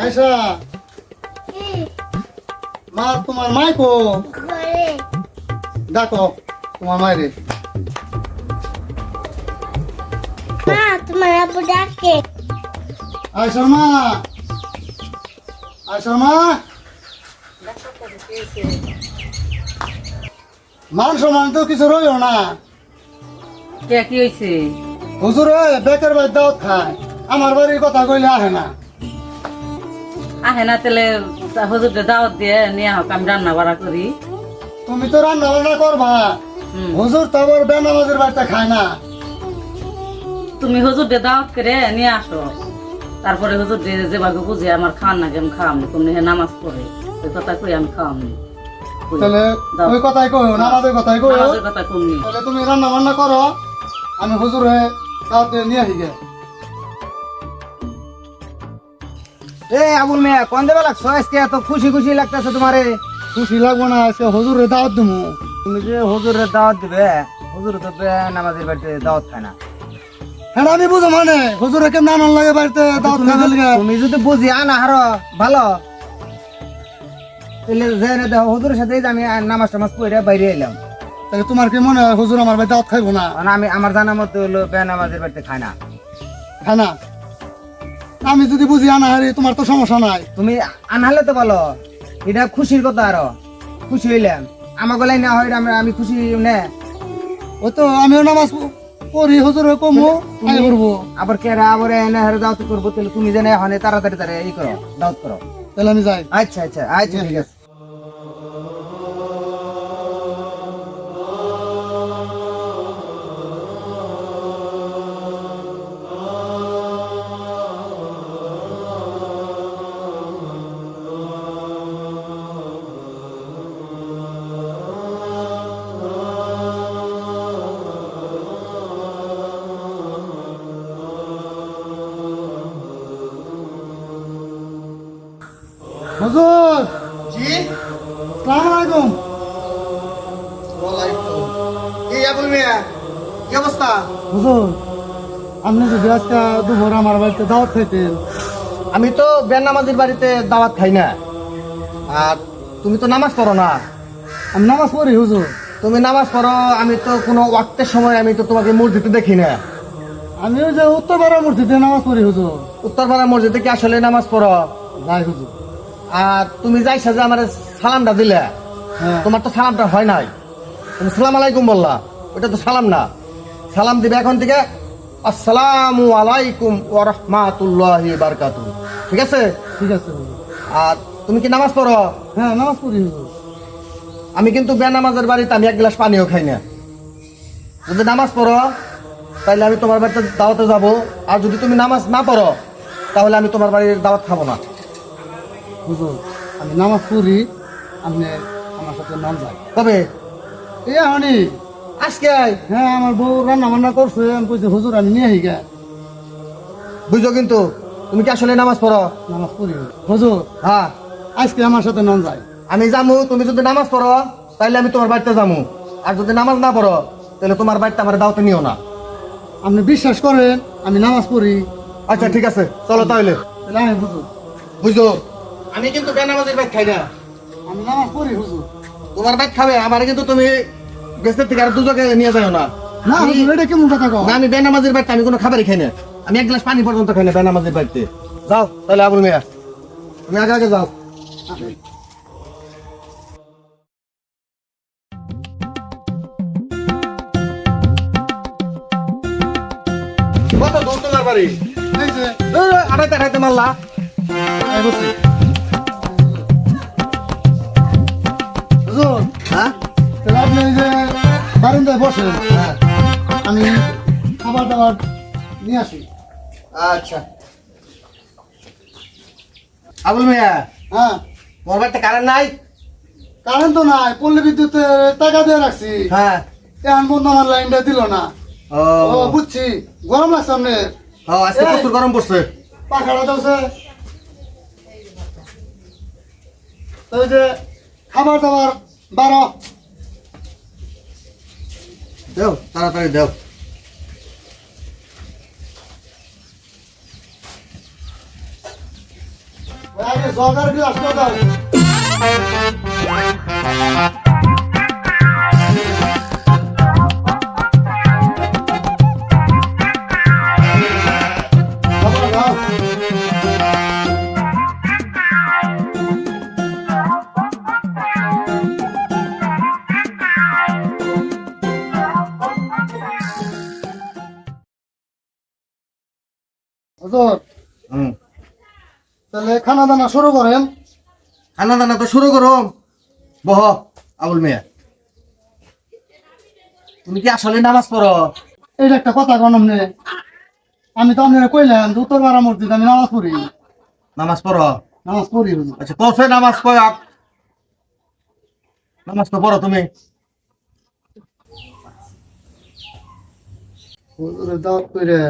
আয়সা মা তোমার মাই কো ডাকো তোমার মায়েরে। মা তোমার আব্বু ডাকে। আয়সার মা, আয়সার মা, মান সম্মান তো কিছু রইও না। কে কি হয়েছে? হুজুর বেকের বাড়ি দাওয়াত খায়, আমার বাড়ির কথা কইলে আহে না। আহে না তেলে হুজুরকে দাওয়াত দিয়ে নিয়ে হোক, আমি রান্না বাড়া করি। তুমি তো রান্না বান্না করবা, হুম। হুজুর তো আবার বেনামাজের বাড়িতে খায় না। তুমি হুজুরকে দাওয়াত করে নিয়ে আসো, তারপরে হুজুর যেভাবে বুঝে আমার খাওয়ান না আমি খাওয়াম, তুমি হে নামাজ পড়ে ওই কথা কই আমি খাওয়াম। তাহলে ওই কথাই কই, নামাজের কথাই কই। নামাজের কথা কমনি। তাহলে তুমি রান্না বান্না করো, আমি হুজুর হয়ে দাওয়াত দিয়ে নিয়ে আসি গে। এ আবুল মিয়া কোন দেবে লাগছো আজকে এত খুশি খুশি লাগতেছে তোমারে? খুশি লাগবো না, আজকে হুজুরে দাওয়াত দেবো। তুমি যে হুজুরের দাওয়াত দিবে, হুজুর তো নামাজের বাড়িতে দাওয়াত খায় না। হ্যাঁ আমি বুঝো মানে হুজুরে কেমন আনন্দ লাগে বাড়িতে দাওয়াত খাওয়া লাগে। তুমি যদি বুঝি আনা হারো ভালো, তাহলে যে না দেখো হুজুরের সাথে আমি নামাজ টামাজ পড়ে বাইরে এলাম। তাহলে তোমার কি মনে হয় হুজুর আমার বাড়িতে দাওয়াত খাইবো না? কারণ আমি আমার জানা মতো হলো নামাজের বাড়িতে খায় না। হ্যাঁ না, আমি যদি বুঝি আনা হারি তোমার তো সমস্যা নাই। তুমি আনহালে তো বলো, এটা খুশির কথা। আরো খুশি হইলাম, আমার গলাই না হয় আমি খুশি নে। ও তো আমিও নামাজ পড়ি, হুজুরে কমু আই করবো। আবার কেরা আবার এনে হারে দাওয়াত করবো, তাহলে তুমি জানে এখন তাড়াতাড়ি ই করো, দাওয়াত করো। তাহলে আমি যাই। আচ্ছা আচ্ছা আচ্ছা ঠিক আছে। হুজুর জি সালাম আলাইকুম। ওয়ালাইকুম। এই আবুল মিয়া কি অবস্থা? হুজুর আপনি যদি আজকে দুপুর আমার বাড়িতে দাওয়াত খাইতেন। আমি তো বেনামাজির বাড়িতে দাওয়াত খাই না। আর তুমি তো নামাজ পড়ো না। আমি নামাজ পড়ি হুজুর। তুমি নামাজ পড়ো, আমি তো কোনো ওয়াক্তের সময় আমি তো তোমাকে মসজিদে দেখি না। আমি ওই যে উত্তরপাড়া মসজিদে নামাজ পড়ি হুজুর। উত্তরপাড়া মসজিদে কি আসলে নামাজ পড়ো? যাই হুজুর। আর তুমি যাইছা যে আমার সালামটা দিলে, হ্যাঁ তোমার তো সালামটা হয় নাই। তুমি সালাম আলাইকুম বললা, ওটা তো সালাম না। সালাম দিবে এখন থেকে আসসালামু আলাইকুম ওয়া রাহমাতুল্লাহি ওয়া বারাকাতুহু। ঠিক আছে? ঠিক আছে হুজুর। আর তুমি কি নামাজ পড়ো? হ্যাঁ নামাজ পড়ি হুজুর। আমি কিন্তু বেনামাজের বাড়িতে আমি এক গ্লাস পানিও খাই না। যদি নামাজ পড়ো তাহলে আমি তোমার বাড়িতে দাওয়াতে যাব, আর যদি তুমি নামাজ না পড়ো তাহলে আমি তোমার বাড়ির দাওয়াত খাবো না। হুজুর আমি নামাজ পড়ি, আপনি আমার সাথে নাম যাই। কবে? এই এখনই। আজকে? হ্যাঁ আমার বউ রান্না বান্না করছে, আমি কইছি হুজুর আমি নিয়ে আহি গে। বুঝছো কিন্তু তুমি কি আসলে নামাজ পড়ো? নামাজ পড়ি হুজুর। হ্যাঁ আজকে আমার সাথে নাম যাই। আমি যামু, তুমি যদি নামাজ পড়ো তাহলে আমি তোমার বাড়িতে যামু, আর যদি নামাজ না পড়ো তাহলে তোমার বাড়িতে আমার দাওয়াতে নিও না। আপনি বিশ্বাস করেন আমি নামাজ পড়ি। আচ্ছা ঠিক আছে, চলো তাহলে। তাহলে আমি হুজুর। বুঝছো আমি কিন্তু বেনামাজের বাইক খাই না। আমি নামাজ পড়ি হুজুর। তোমার বাইক খাবে, আমার কিন্তু তুমি গেস্টের থেকে আর দুজকে নিয়ে যাও না। না হুজুর এটা কেমন কথা কও? না আমি বেনামাজের বাড়িতে আমি কোনো খাবারই খাই না। আমি এক গ্লাস পানি পর্যন্ত খাই না বেনামাজের বাড়িতে। যাও তাহলে আবুল মিয়া, তুমি আগে আগে যাও। কত দূর তোমার বাড়ি? এই যে আড়াইতে আড়াইতে মারলা। এই বসি। হুজুর হ্যাঁ তাহলে আপনি এই যে বারান্দায় বসেন, হ্যাঁ আমি খাবার দাবার নিয়ে আসি। আচ্ছা আবুল মিয়া, হ্যাঁ তোমার বাড়িতে কারেন্ট নাই? কারেন্ট তো নাই, পল্লী বিদ্যুতে টাকা দিয়ে রাখছি, হ্যাঁ। এখন বন্ধু আমার লাইনটা দিল না। ও ও বুঝছি, গরম লাগছে সামনে, ও আজকে প্রচুর গরম পড়ছে। পাখাটা চলছে। তো ওই যে খাবার দাবার 12 দেও তাড়াতাড়ি দেও। আরে জগার গ্লাস দাও। হুজুর, হুম তাহলে খানা দানা শুরু করেন। খানা দানা তো শুরু করো। বহ আবুল মিয়া, তুমি কি আসলে নামাজ পড়ো? এইটা একটা কথা কোন আমি তো আপনারা কইলাম যে উত্তর পাড়া মসজিদ আমি নামাজ পড়ি। নামাজ পড়ো? নামাজ পড়ি হুজুর। আচ্ছা কসে নামাজ কয়াক? নামাজ তো পড়ো তুমি? হুজুরে দাওয়াত কইরে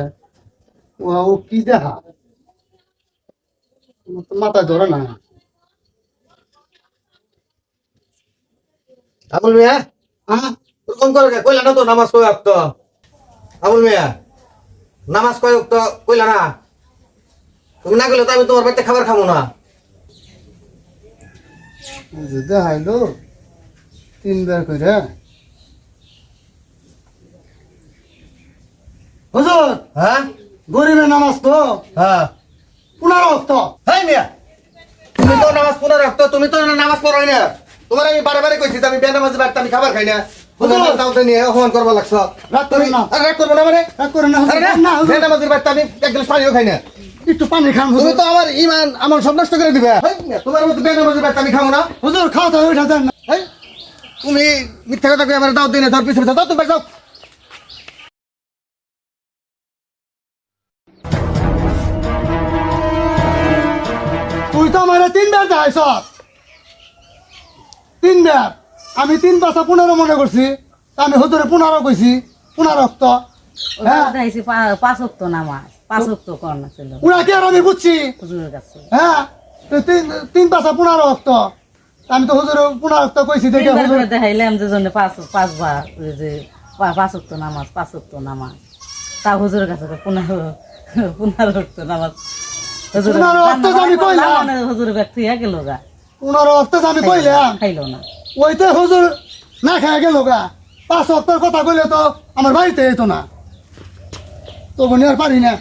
ও কি দেখা আমার তো মাথায় ধরে না। আবুল মিয়া হ্যাঁ কোন করে কইলা না তো নামাজ কয়াক তো? আবুল মিয়া নামাজ কয়াক তো কইলা না? তুমি না গেলে তো আমি তোমার বাড়িতে খাবার খাবো না। দেখাইলো 3 বার কইরে। হুজুর হ্যাঁ গরিবের নামাজ তো হ্যাঁ 15 ওয়াক্ত। হাই মিয়া, তুমি তো নামাজ পড়া রাখতো, তুমি তো নামাজ পড়াই না। তোমার আমি বারে বারে কইছি যে আমি বেনামাজি বাড়িতে আমি খাবার খাই না। হুজুর দাওতে নিয়ে অপমান করবা লাগছ। রাগ করেন না। আরে রাগ করবো না মানে? রাগ করেন না হুজুর, আরে না, না হুজুর, বেনামাজির বাড়িতে আমি এক গ্লাস পানিও খাই না। একটু পানি খান তুমি হুজুর। তো আমার ইমান আমার সব নষ্ট করে দিবে। হাই মিয়া, তোমার মতো বেনামাজির বাড়িতে আমি খাবো না। হুজুর খাওয়া তো উঠা দেন না। হাই, তুমি মিথ্যা কথা কই আমার দাওত দিনে ধর পিছে পিছে যাও, তুমি যাও। তুই তো আমার 3 বার দেখাইছ। 3 বার আমি 3 পাশা 15 মনে করছি, তা আমি হুজুরে 15 কইছি। 15 ওয়াক্ত। হ্যাঁ দেখাইছি 5 ওয়াক্ত নামাজ, 5 ওয়াক্ত করনা ছিল উড়া কি আর আমি বুঝছি। হুজুরের কাছে। হ্যাঁ 3 পাশা 15 ওয়াক্ত। আমি তো হুজুরে 15 ওয়াক্ত কইছি দেখে তিনবার হুজুর করে দেখাইলাম যে জন্য 5 বার ওই যে 5 ওয়াক্ত নামাজ, 5 ওয়াক্ত নামাজ। তা হুজুরের কাছে 15 ওয়াক্ত নামাজ। 15 ওয়াক্ত যে আমি কইলাম। হুজুরের ব্যাগ থুইয়া গেল গা, 15 ওয়াক্ত যে আমি কইলাম। খাইলো না। ওইতে হুজুর না খায় গেল গা। 5 ওয়াক্তের কথা কইলে তো আমার বাড়িতে যেত না। তো বনি আর পারি না।